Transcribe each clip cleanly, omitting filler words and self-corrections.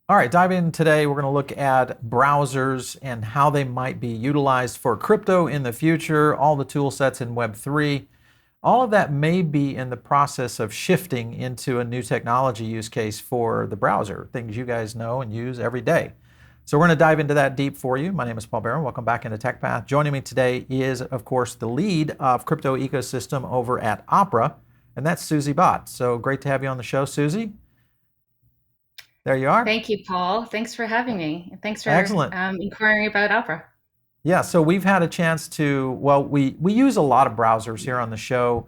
All right, dive in today. We're going to look at browsers and how they might be utilized for crypto in the future, all the tool sets in Web3. All of that may be in the process of shifting into a new technology use case for the browser, things you guys know and use every day. So we're going to dive into that deep for you. My name is Paul Barron. Welcome back into Tech Path. Joining me today is, of course, the lead of crypto ecosystem over at Opera, and that's Susie Batt. So great to have you on the show, Susie. There you are. Thank you, Paul. Thanks for having me. And thanks for Excellent. inquiring about opera. Yeah, so we've had a chance to, well, we use a lot of browsers here on the show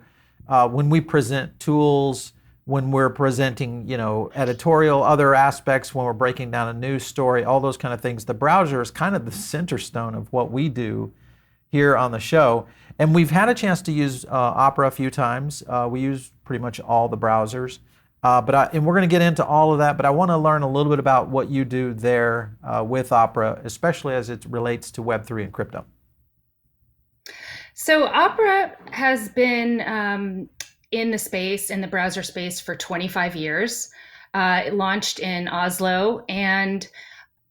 when we present tools, when we're presenting, editorial, other aspects, when we're breaking down a news story, all those kind of things. The browser is kind of the center stone of what we do here on the show. And we've had a chance to use Opera a few times. We use pretty much all the browsers. And we're going to get into all of that, but I want to learn a little bit about what you do there with Opera, especially as it relates to Web3 and crypto. So opera has been in the browser space for 25 years. It launched in Oslo and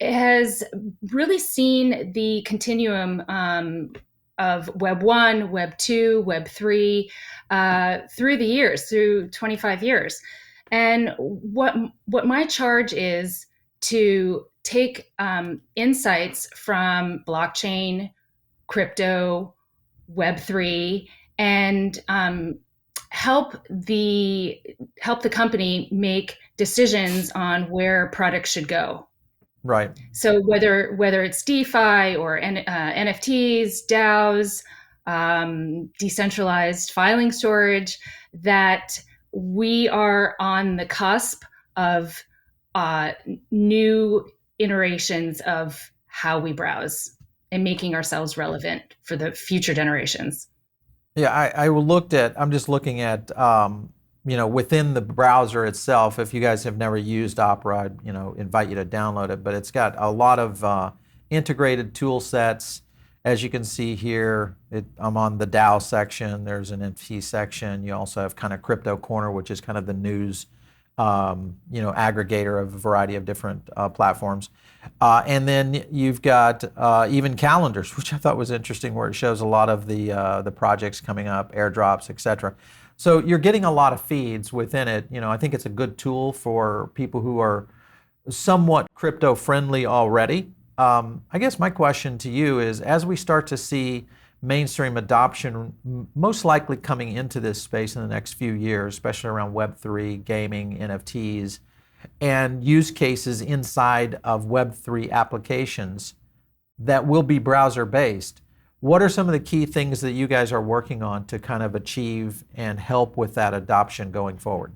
it has really seen the continuum of Web 1, Web 2, Web 3 through the years, through 25 years. And what my charge is to take insights from blockchain, crypto, Web3, and help the company make decisions on where products should go. Right. So whether it's DeFi or NFTs, DAOs, decentralized filing storage, that we are on the cusp of new iterations of how we browse and making ourselves relevant for the future generations. Yeah, I'm just looking at, within the browser itself. If you guys have never used Opera, I'd, invite you to download it. But it's got a lot of integrated tool sets. As you can see here, I'm on the DAO section. There's an NFT section. You also have kind of Crypto Corner, which is kind of the news, aggregator of a variety of different platforms. And then you've got even calendars, which I thought was interesting, where it shows a lot of the projects coming up, airdrops, etc. So you're getting a lot of feeds within it. I think it's a good tool for people who are somewhat crypto friendly already. I guess my question to you is, as we start to see mainstream adoption most likely coming into this space in the next few years, especially around Web3, gaming, NFTs, and use cases inside of Web3 applications that will be browser based, what are some of the key things that you guys are working on to kind of achieve and help with that adoption going forward?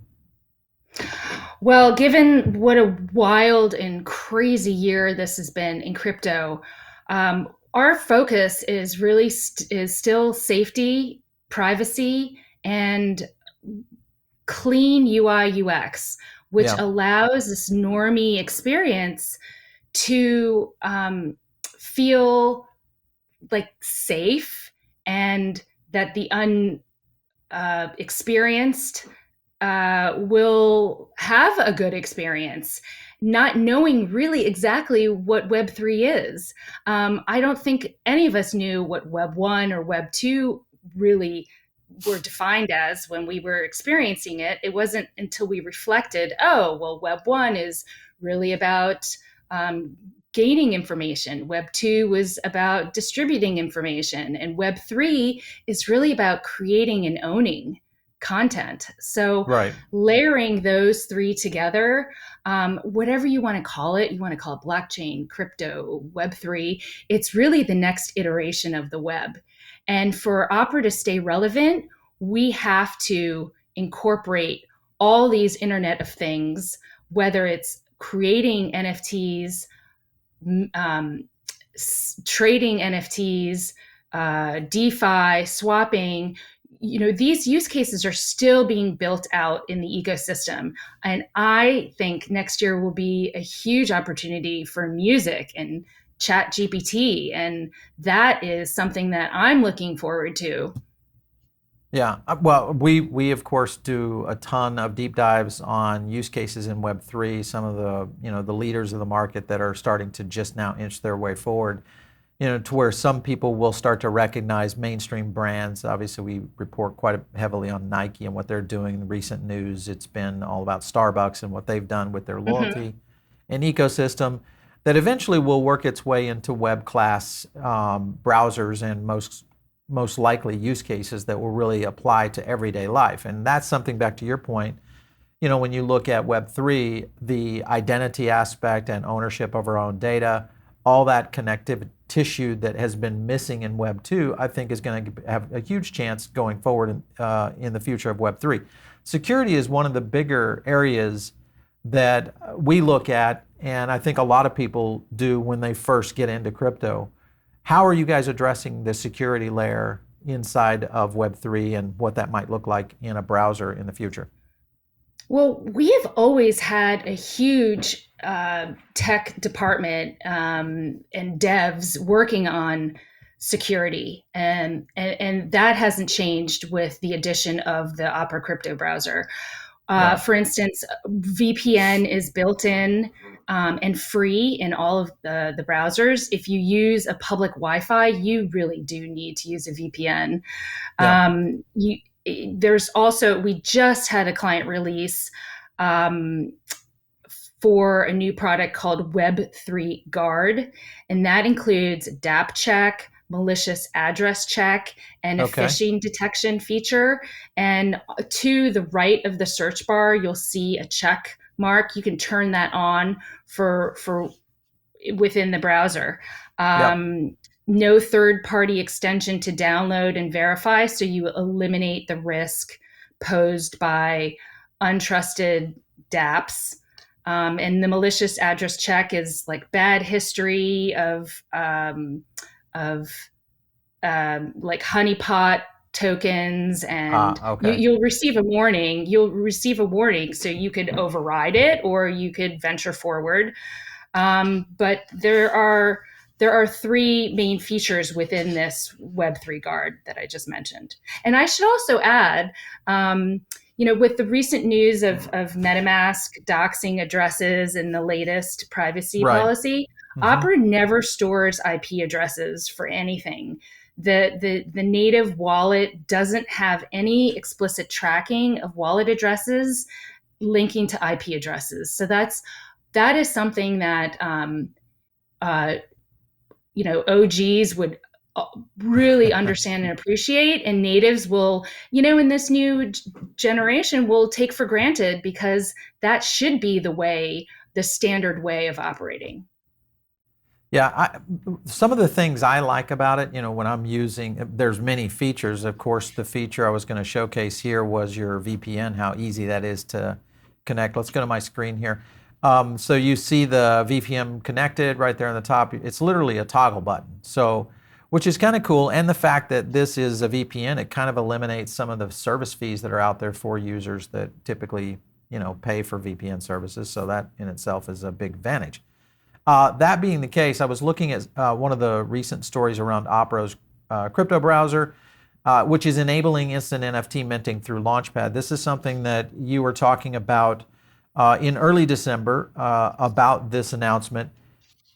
Well, given what a wild and crazy year this has been in crypto, our focus is really is still safety, privacy, and clean UI UX, which Yeah, allows this normie experience to feel like safe, and that the unexperienced will have a good experience, not knowing really exactly what Web3 is. I don't think any of us knew what Web 1 or Web 2 really were defined as when we were experiencing it. It wasn't until we reflected, oh, well, Web 1 is really about gaining information. Web 2 was about distributing information. And Web 3 is really about creating and owning content. So right. layering those three together, whatever you want to call it blockchain, crypto, Web3, it's really the next iteration of the web. And for Opera to stay relevant, we have to incorporate all these Internet of Things, whether it's creating NFTs, trading NFTs, DeFi, swapping. These use cases are still being built out in the ecosystem. And I think next year will be a huge opportunity for music and chat GPT. And that is something that I'm looking forward to. Yeah, well, we of course do a ton of deep dives on use cases in Web3. Some of the the leaders of the market that are starting to just now inch their way forward. To where some people will start to recognize mainstream brands. Obviously, we report quite heavily on Nike and what they're doing in recent news. It's been all about Starbucks and what they've done with their Hmm. loyalty and ecosystem that eventually will work its way into web class browsers and most likely use cases that will really apply to everyday life. And that's something, back to your point, when you look at Web3, the identity aspect and ownership of our own data, all that connective tissue that has been missing in Web2, I think is going to have a huge chance going forward in the future of Web3. Security is one of the bigger areas that we look at, and I think a lot of people do when they first get into crypto. How are you guys addressing the security layer inside of Web3 and what that might look like in a browser in the future? Well, we have always had a huge tech department and devs working on security, and that hasn't changed with the addition of the Opera crypto browser. Yeah. For instance, VPN is built in and free in all of the browsers. If you use a public Wi-Fi, you really do need to use a VPN. Yeah. You there's also we just had a client release um, for a new product called Web3 Guard, and that includes DAP check, malicious address check, and a Okay. phishing detection feature. And to the right of the search bar, you'll see a check mark. You can turn that on for within the browser. Yep. No third party extension to download and verify. So you eliminate the risk posed by untrusted dApps. And the malicious address check is like bad history of like honeypot tokens, and Okay. you'll receive a warning. You'll receive a warning, so you could override it or you could venture forward. But there are three main features within this Web3 guard that I just mentioned. And I should also add, with the recent news of MetaMask doxing addresses and the latest privacy Right. policy, Hmm. Opera never stores IP addresses for anything. The native wallet doesn't have any explicit tracking of wallet addresses linking to IP addresses. So that is something that uh, OGs would really understand and appreciate, and natives will, in this new generation, will take for granted, because that should be the standard way of operating. Yeah, some of the things I like about it, when I'm using, there's many features. Of course, the feature I was going to showcase here was your VPN, how easy that is to connect. Let's go to my screen here. So you see the VPN connected right there on the top. It's literally a toggle button. So, which is kind of cool. And the fact that this is a VPN, it kind of eliminates some of the service fees that are out there for users that typically, pay for VPN services. So that in itself is a big advantage. That being the case, I was looking at one of the recent stories around Opera's crypto browser, which is enabling instant NFT minting through Launchpad. This is something that you were talking about in early December about this announcement.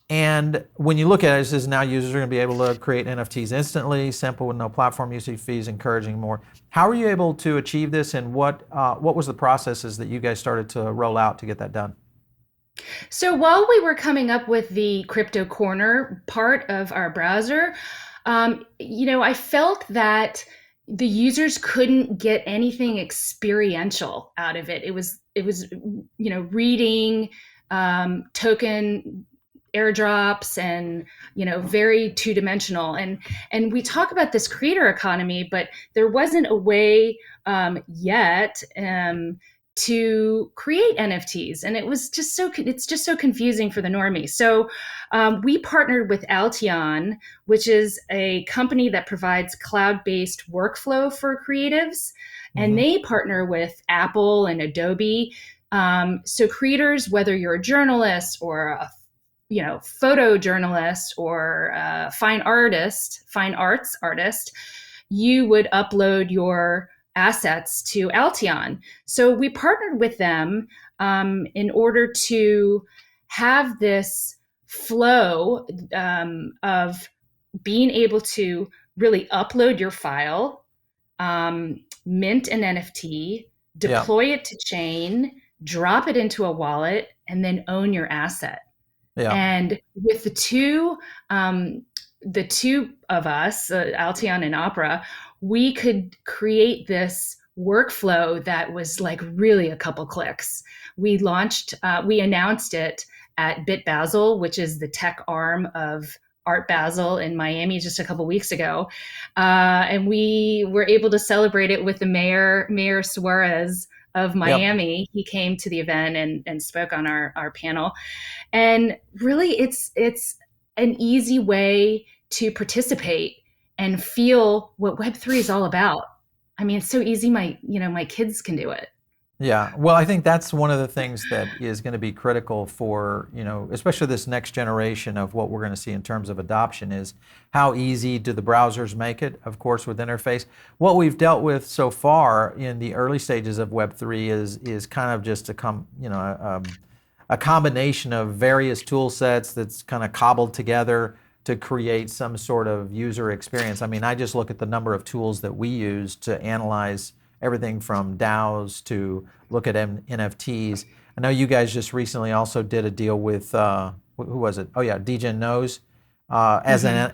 And when you look at it, it says now users are going to be able to create NFTs instantly, simple with no platform usage fees, encouraging more. How are you able to achieve this, and what was the processes that you guys started to roll out to get that done? So while we were coming up with the crypto corner part of our browser, I felt that the users couldn't get anything experiential out of it. It was reading token airdrops and very two-dimensional, and we talk about this creator economy, but there wasn't a way yet to create NFTs, and it's just so confusing for the normie. So we partnered with Altion, which is a company that provides cloud-based workflow for creatives, and Hmm. they partner with Apple and Adobe. So creators, whether you're a journalist or a photojournalist or fine arts artist, you would upload your assets to Alteon. So we partnered with them in order to have this flow of being able to really upload your file, mint an NFT, Yeah. deploy it to chain, drop it into a wallet, and then own your asset. Yeah. And with the two of us, Alteon and Opera, we could create this workflow that was like really a couple clicks. We announced it at Bit Basel, which is the tech arm of Art Basel in Miami just a couple weeks ago. And we were able to celebrate it with the Mayor Suarez of Yep. Miami. He came to the event and spoke on our panel. And really, it's an easy way to participate and feel what Web3 is all about. I mean, it's so easy. My kids can do it. Yeah, well, I think that's one of the things that is going to be critical for, especially this next generation of what we're going to see in terms of adoption is how easy do the browsers make it, of course, with interface. What we've dealt with so far in the early stages of Web3 is kind of just a combination of various tool sets that's kind of cobbled together to create some sort of user experience. I mean, I just look at the number of tools that we use to analyze everything from DAOs to look at NFTs. I know you guys just recently also did a deal with, who was it? Oh yeah, Degen Knows as an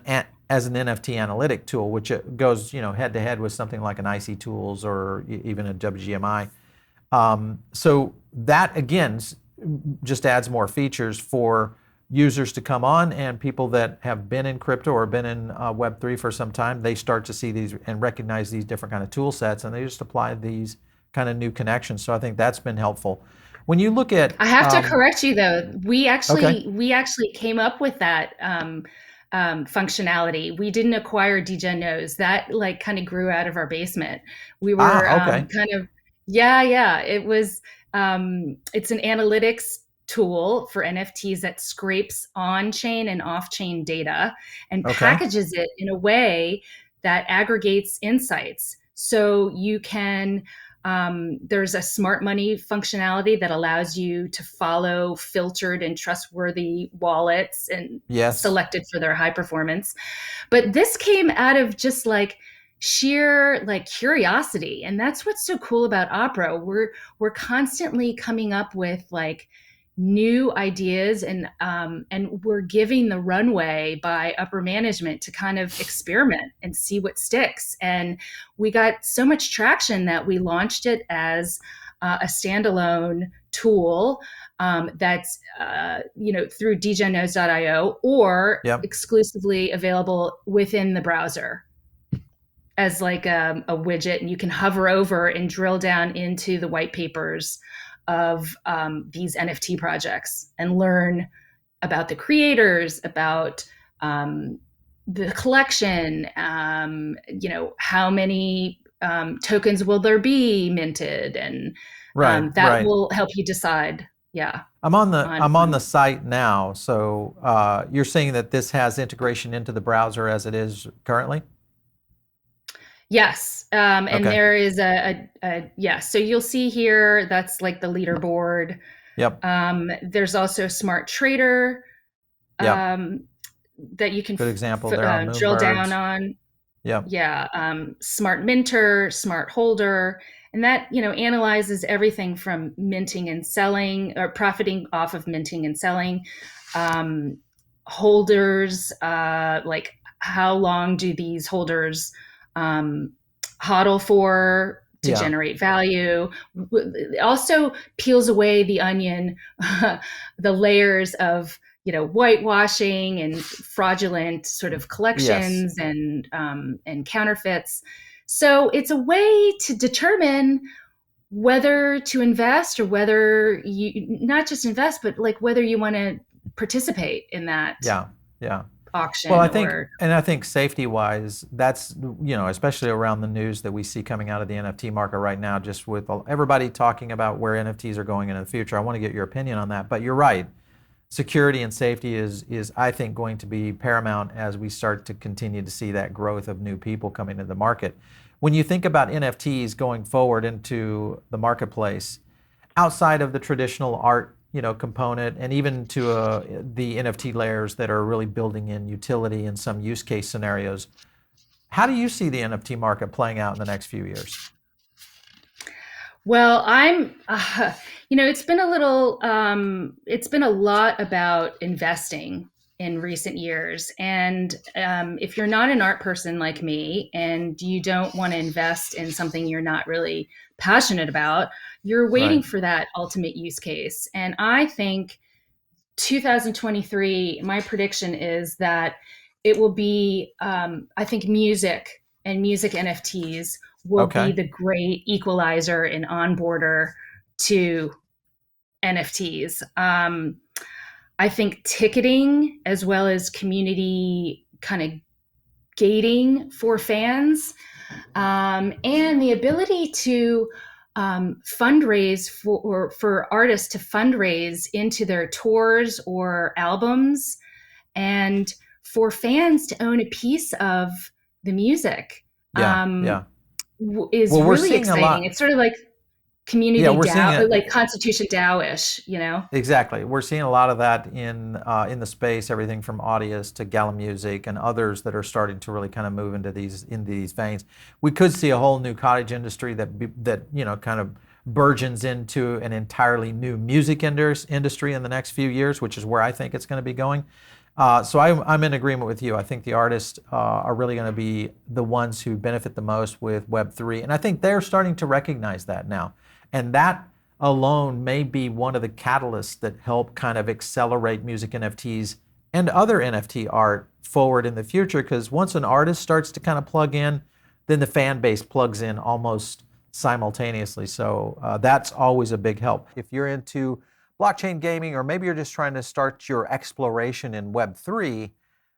NFT analytic tool, which goes head to head with something like an IC Tools or even a WGMI. So that again just adds more features for users to come on, and people that have been in crypto or been in Web3 for some time, they start to see these and recognize these different kind of tool sets, and they just apply these kind of new connections. So I think that's been helpful. When you look at, I have to correct you though. We okay, actually came up with that functionality. We didn't acquire Degen Knows. That like kind of grew out of our basement. We were okay, kind of yeah. It was it's an analytics tool for NFTs that scrapes on-chain and off-chain data and okay, packages it in a way that aggregates insights. So you can there's a smart money functionality that allows you to follow filtered and trustworthy wallets and yes, selected for their high performance. But this came out of just like sheer like curiosity, and that's what's so cool about Opera. We're constantly coming up with like new ideas, and we're giving the runway by upper management to kind of experiment and see what sticks. And we got so much traction that we launched it as a standalone tool that's through dgenknows.io or yep, exclusively available within the browser as like a widget, and you can hover over and drill down into the white papers of these NFT projects and learn about the creators, about the collection, how many tokens will there be minted, and right, that right. will help you decide. Yeah, I'm on the on I'm on the site now. So you're saying that this has integration into the browser as it is currently? yes, and Okay. there is yes. So you'll see here that's like the leaderboard. Yep. There's also Smart Trader Yep. um, that you can Good example there on drill down Moonbirds. on. Yep. Yeah, Smart Minter, Smart Holder, and that analyzes everything from minting and selling, or profiting off of minting and selling, um, holders, like how long do these holders um, hodl for to Yeah. generate value. It also peels away the onion, the layers of whitewashing and fraudulent sort of Yes. collections and counterfeits. So it's a way to determine whether to invest, or whether you not just invest, but like whether you want to participate in that Yeah. Yeah. Well, auction or. I think safety-wise, that's, especially around the news that we see coming out of the NFT market right now, just with everybody talking about where NFTs are going in the future. I want to get your opinion on that. But you're right. security and safety is I think going to be paramount as we start to continue to see that growth of new people coming into the market. When you think about NFTs going forward into the marketplace, outside of the traditional art, component, and even to the NFT layers that are really building in utility in some use case scenarios, how do you see the NFT market playing out in the next few years? Well, it's been a lot about investing in recent years. And if you're not an art person like me and you don't want to invest in something you're not really passionate about, you're Right. waiting for that ultimate use case. And I think 2023, my prediction is that it will be, I think music and music NFTs will be Okay. the great equalizer and onboarder to NFTs. I think ticketing as well as community kind of gating for fans, and the ability to fundraise for artists to fundraise into their tours or albums, and for fans to own a piece of the music, Yeah. um, Yeah. is Well, we're really seeing a exciting. lot. It's sort of like Yeah, community we're seeing DAO, it. like Constitution DAO-ish, you know? Exactly. We're seeing a lot of that in the space, everything from Audius to Gala Music and others that are starting to really kind of move into these veins. We could see a whole new cottage industry that kind of burgeons into an entirely new music industry in the next few years, which is where I think it's going to be going. So I'm in agreement with you. I think the artists are really going to be the ones who benefit the most with Web3, and I think they're starting to recognize that now, and that alone may be one of the catalysts that help kind of accelerate music NFTs and other NFT art forward in the future. Because once an artist starts to kind of plug in, then the fan base plugs in almost simultaneously. So that's always a big help. If you're into blockchain gaming, or maybe you're just trying to start your exploration in Web3,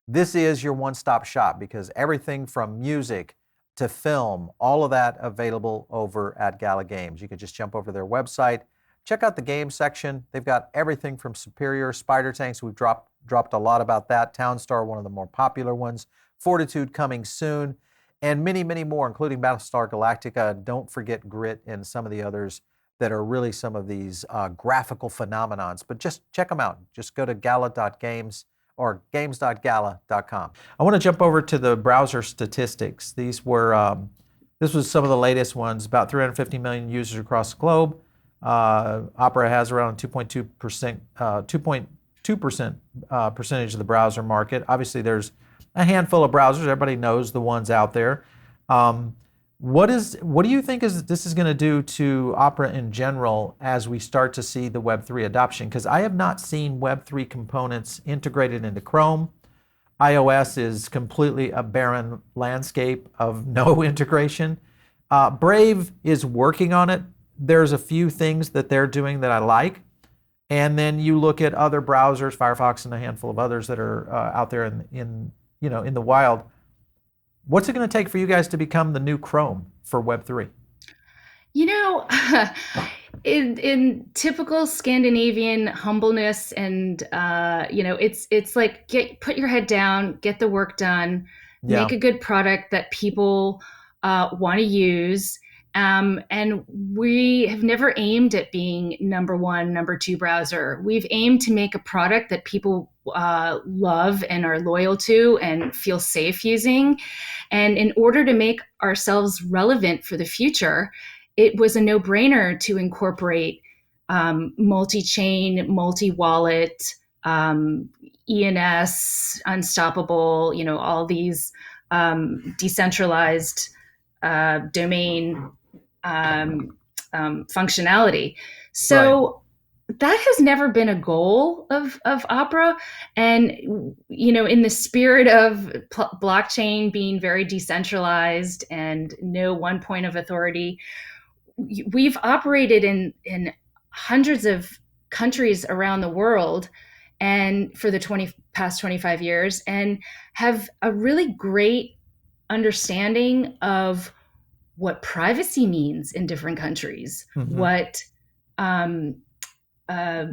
this is your one-stop shop, because everything from music to film, all of that available over at Gala Games. You can just jump over to their website, check out the game section. They've got everything from Superior, Spider Tanks. We've dropped a lot about that. Townstar, one of the more popular ones. Fortitude coming soon, and many, many more, including Battlestar Galactica. Don't forget Grit and some of the others that are really some of these graphical phenomenons. But just check them out. Just go to gala.games or games.gala.com. I want to jump over to the browser statistics. This was some of the latest ones. About 350 million users across the globe. Opera has around 2.2%, 2.2% percentage of the browser market. Obviously, there's a handful of browsers. Everybody knows the ones out there. What do you think this is going to do to Opera in general as we start to see the Web3 adoption? Because I have not seen Web3 components integrated into Chrome. iOS is completely a barren landscape of no integration. Brave is working on it. There's a few things that they're doing that I like. And then you look at other browsers, Firefox and a handful of others that are out there in the wild. What's it going to take for you guys to become the new Chrome for Web3? You know, in typical Scandinavian humbleness, and it's like put your head down, get the work done, make Yeah, a good product that people want to use. And we have never aimed at being number one, number two browser. We've aimed to make a product that people love and are loyal to and feel safe using. And in order to make ourselves relevant for the future, it was a no-brainer to incorporate multi-chain, multi-wallet, ENS, unstoppable, all these decentralized domain functionality. right. So that has never been a goal of Opera. And, in the spirit of blockchain being very decentralized and no one point of authority, we've operated in hundreds of countries around the world and for the past 25 years, and have a really great understanding of what privacy means in different countries, Hmm. uh,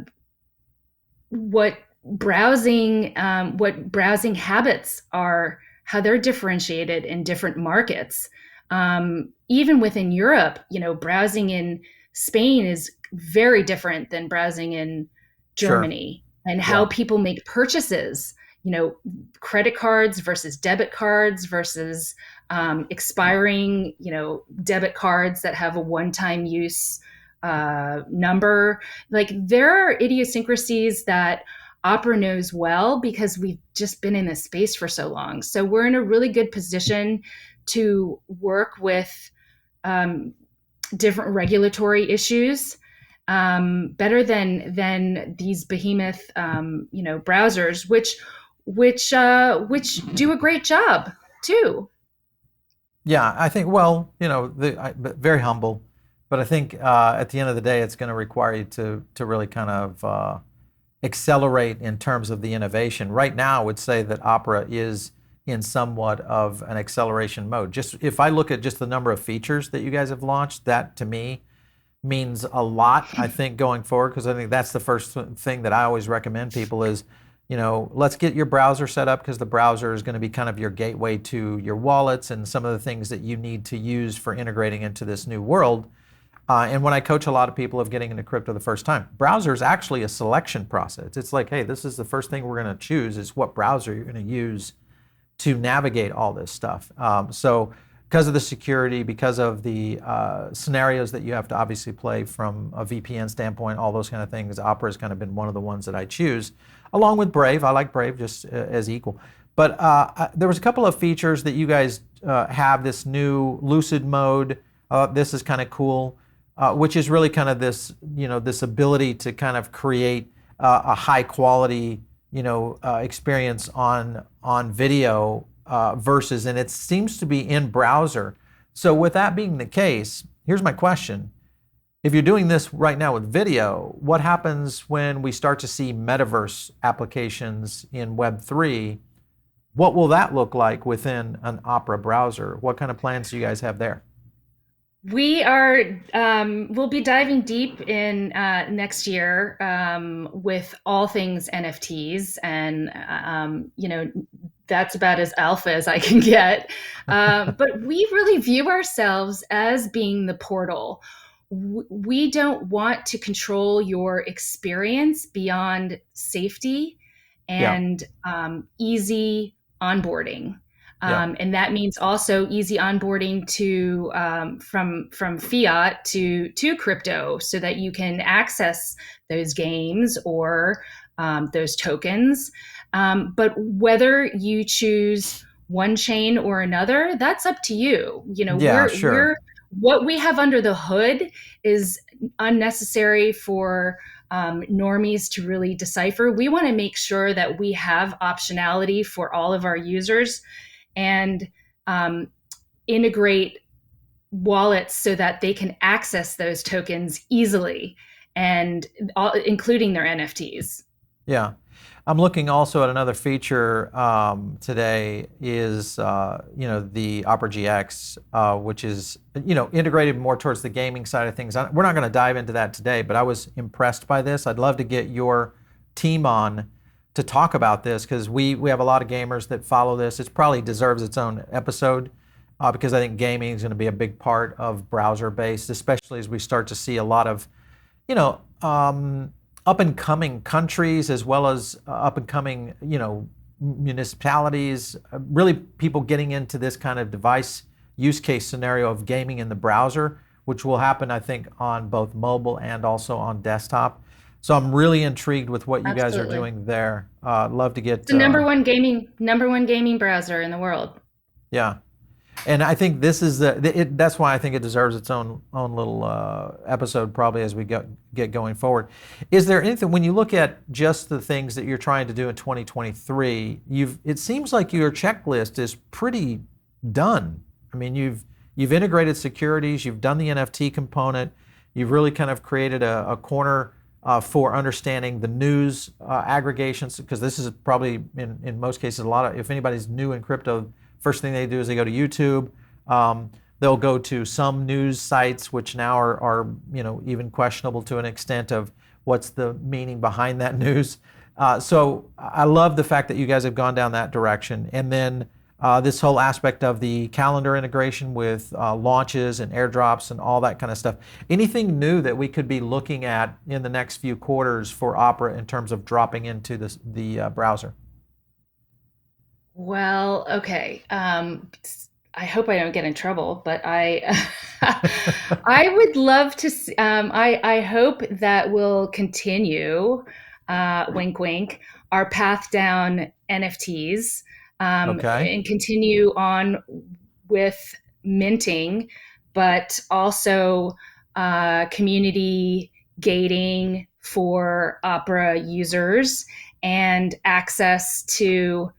what browsing, what browsing habits are, how they're differentiated in different markets. Even within Europe, browsing in Spain is very different than browsing in Sure. Germany, and how Yeah. people make purchases, credit cards versus debit cards versus expiring, debit cards that have a one-time use number. Like, there are idiosyncrasies that Opera knows well because we've just been in this space for so long. So we're in a really good position to work with um, different regulatory issues better than these behemoth browsers, which do a great job too. Yeah, I think, well, but very humble, but I think at the end of the day, it's going to require you to really kind of accelerate in terms of the innovation. Right now, I would say that Opera is in somewhat of an acceleration mode. Just if I look at just the number of features that you guys have launched, that to me means a lot, I think, going forward, because I think that's the first thing that I always recommend people is, let's get your browser set up, because the browser is going to be kind of your gateway to your wallets and some of the things that you need to use for integrating into this new world. And when I coach a lot of people of getting into crypto the first time, browser is actually a selection process. It's like, hey, this is the first thing we're going to choose is what browser you're going to use to navigate all this stuff. So because of the security, because of the scenarios that you have to obviously play from a VPN standpoint, all those kind of things, Opera has kind of been one of the ones that I choose, along with Brave. I like Brave just as equal. But there was a couple of features that you guys have, this new Lucid mode. This is kind of cool, which is really kind of this, this ability to kind of create a high quality, experience on video versus, and it seems to be in browser. So with that being the case, here's my question. If you're doing this right now with video, what happens when we start to see metaverse applications in Web3? What will that look like within an Opera browser? What kind of plans do you guys have there? We'll be diving deep in next year with all things NFTs, and that's about as alpha as I can get. But we really view ourselves as being the portal. We don't want to control your experience beyond safety Yeah, and easy onboarding. yeah, And that means also easy onboarding to from fiat to crypto, so that you can access those games or those tokens. But whether you choose one chain or another, that's up to you. yeah, We're sure. what we have under the hood is unnecessary for normies to really decipher. We want to make sure that we have optionality for all of our users and um, integrate wallets so that they can access those tokens easily, and including their NFTs. Yeah. I'm looking also at another feature today is, the Opera GX, which is, integrated more towards the gaming side of things. We're not going to dive into that today, but I was impressed by this. I'd love to get your team on to talk about this, because we have a lot of gamers that follow this. It probably deserves its own episode, because I think gaming is going to be a big part of browser-based, especially as we start to see a lot of, you know, um, up and coming countries, as well as up and coming, municipalities, really people getting into this kind of device use case scenario of gaming in the browser, which will happen, I think, on both mobile and also on desktop. So I'm really intrigued with what you guys are Absolutely. doing there. Love to It's get, the number one gaming browser in the world. yeah. And I think this is that's why I think it deserves its own little episode, probably, as we get going forward. Is there anything, when you look at just the things that you're trying to do in 2023, it seems like your checklist is pretty done. I mean, you've integrated securities, you've done the NFT component, you've really kind of created a corner for understanding the news aggregations, because this is probably in most cases a lot of, if anybody's new in crypto, first thing they do is they go to YouTube. They'll go to some news sites, which now are even questionable to an extent of what's the meaning behind that news. So I love the fact that you guys have gone down that direction. And then this whole aspect of the calendar integration with launches and airdrops and all that kind of stuff. Anything new that we could be looking at in the next few quarters for Opera in terms of dropping into the browser? Well, okay. I hope I don't get in trouble, but I would love to see, I hope that we'll continue, wink, wink, our path down NFTs, Okay. and continue on with minting, but also community gating for Opera users and access to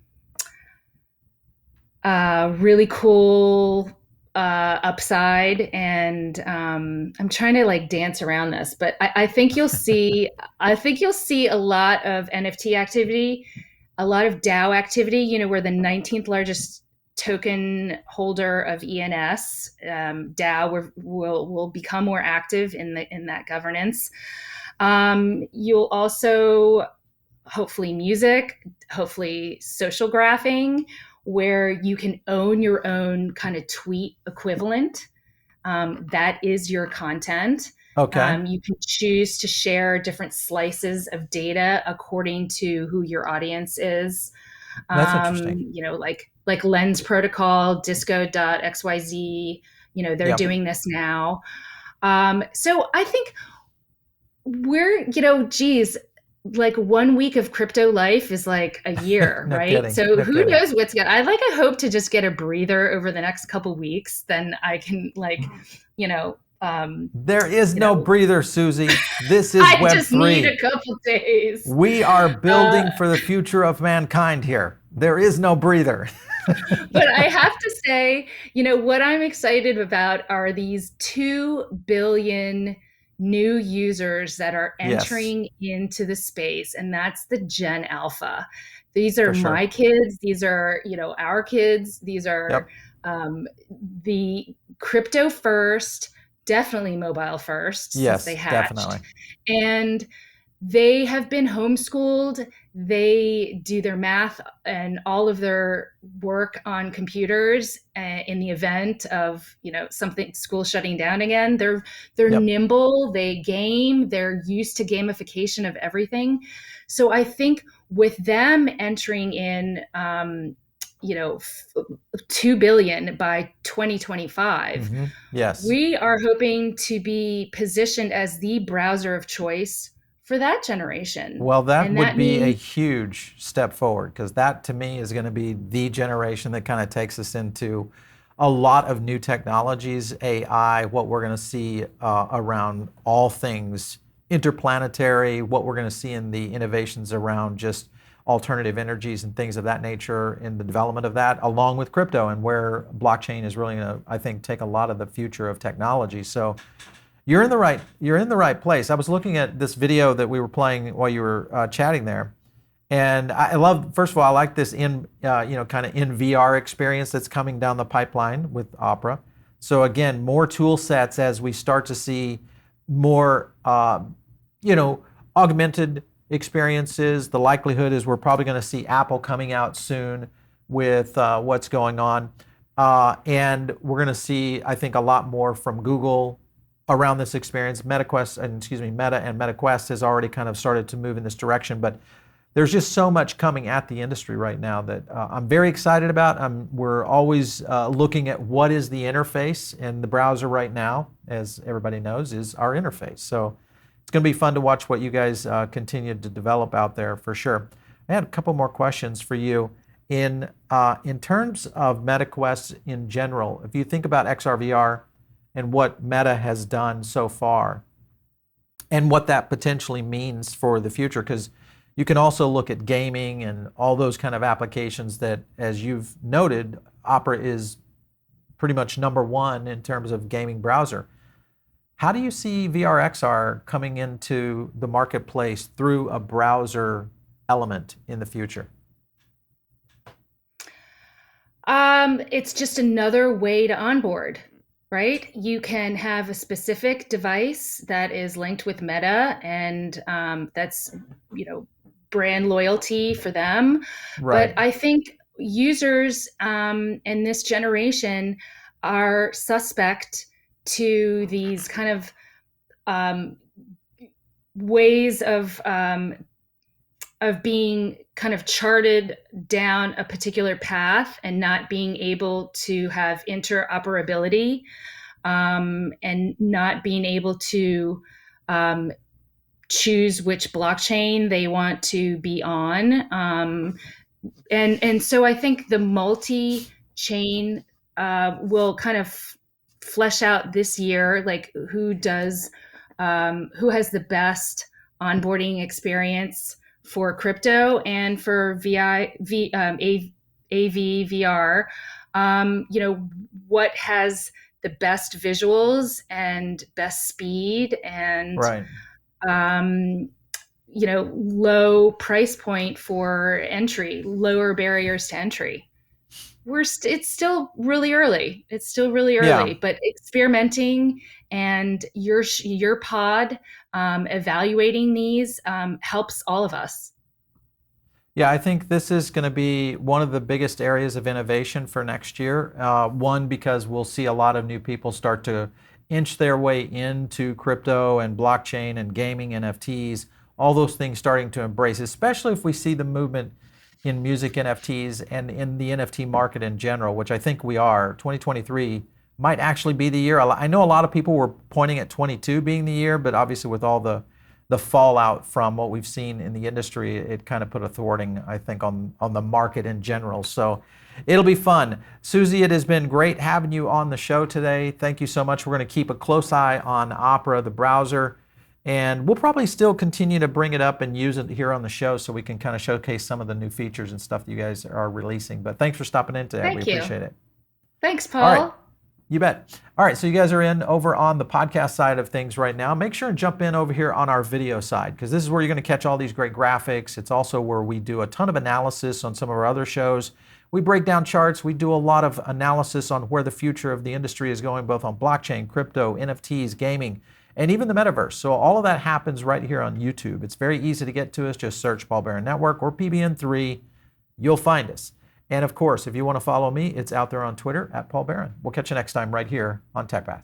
really cool upside. And I'm trying to like dance around this, but I think you'll see. I think you'll see a lot of NFT activity, a lot of DAO activity. You know, we're the 19th largest token holder of ENS. DAO will become more active in that governance. You'll also hopefully music, hopefully social graphing, where you can own your own kind of tweet equivalent. That is your content. Okay. You can choose to share different slices of data according to who your audience is. That's interesting. You know, like Lens Protocol, Disco.xyz. You know, they're Yep. doing this now. So I think geez, like 1 week of crypto life is like a year, No right? kidding. So No who kidding. knows what's going I hope to just get a breather over the next couple weeks. Then I can like, you know, There is you no know, breather, Susie. This is I Web just need 3. a couple days. We are Uh, building for the future of mankind here. There is no breather. but I have to say, you know, what I'm excited about are these 2 billion new users that are Yes, entering into the space, and that's the Gen Alpha. These are for sure. my kids. These are, you know, our kids. These are Yep. um, the crypto first, definitely mobile first since they Yes, hatched. definitely. And they have been homeschooled. They do their math and all of their work on computers in the event of, you know, something school shutting down again. They're Yep. nimble, they game, they're used to gamification of everything. So I think with them entering in, you know, 2 billion by 2025, Yes. we are hoping to be positioned as the browser of choice for that generation. Well, that And would that be a means, huge step forward because that to me is going to be the generation that kind of takes us into a lot of new technologies, AI, what we're going to see around all things interplanetary, what we're going to see in the innovations around just alternative energies and things of that nature in the development of that, along with crypto and where blockchain is really going to, I think, take a lot of the future of technology. So you're in the right place. I was looking at this video that we were playing while you were chatting there, and I love. First of all, I like this kind of in VR experience that's coming down the pipeline with Opera. So again, more tool sets as we start to see more augmented experiences. The likelihood is we're probably going to see Apple coming out soon with what's going on, and we're going to see, I think, a lot more from Google around this experience. Meta and MetaQuest has already kind of started to move in this direction, but there's just so much coming at the industry right now that I'm very excited about. We're always looking at what is the interface, and the browser right now, as everybody knows, is our interface. So it's going to be fun to watch what you guys continue to develop out there for sure. I had a couple more questions for you. In terms of MetaQuest in general, if you think about XRVR, and what Meta has done so far and what that potentially means for the future. Because you can also look at gaming and all those kind of applications that, as you've noted, Opera is pretty much number one in terms of gaming browser. How do you see VRXR coming into the marketplace through a browser element in the future? it's just another way to onboard, right? You can have a specific device that is linked with Meta, and that's, you know, brand loyalty for them. But Right. I think users in this generation are suspect to these kind of um, ways of being kind of charted down a particular path and not being able to have interoperability, and not being able to um, choose which blockchain they want to be on. And so I think the multi-chain will kind of flesh out this year, like who has the best onboarding experience for crypto and for AV, VR. What has the best visuals and best speed and Right. um, low price point for entry, lower barriers to entry. It's still really early. It's still really Yeah. early, but experimenting and your pod evaluating these helps all of us. Yeah, I think this is going to be one of the biggest areas of innovation for next year. One, because we'll see a lot of new people start to inch their way into crypto and blockchain and gaming, NFTs, all those things starting to embrace, especially if we see the movement in music NFTs and in the NFT market in general, which I think we are. 2023 might actually be the year. I know a lot of people were pointing at 22 being the year, but obviously with all the fallout from what we've seen in the industry, it kind of put a thwarting, I think, on the market in general. So it'll be fun. Susie, it has been great having you on the show today. Thank you so much. We're going to keep a close eye on Opera, the browser, and we'll probably still continue to bring it up and use it here on the show so we can kind of showcase some of the new features and stuff that you guys are releasing. But thanks for stopping in today. We Thank you. appreciate it. Thanks, All right. Paul. You bet. All right, so you guys are in over on the podcast side of things right now. Make sure and jump in over here on our video side, because this is where you're going to catch all these great graphics. It's also where we do a ton of analysis on some of our other shows. We break down charts. We do a lot of analysis on where the future of the industry is going, both on blockchain, crypto, NFTs, gaming, and even the metaverse. So all of that happens right here on YouTube. It's very easy to get to us. Just search Paul Barron Network or PBN3. You'll find us. And of course, if you want to follow me, it's out there on Twitter at Paul Barron. We'll catch you next time right here on TechBath.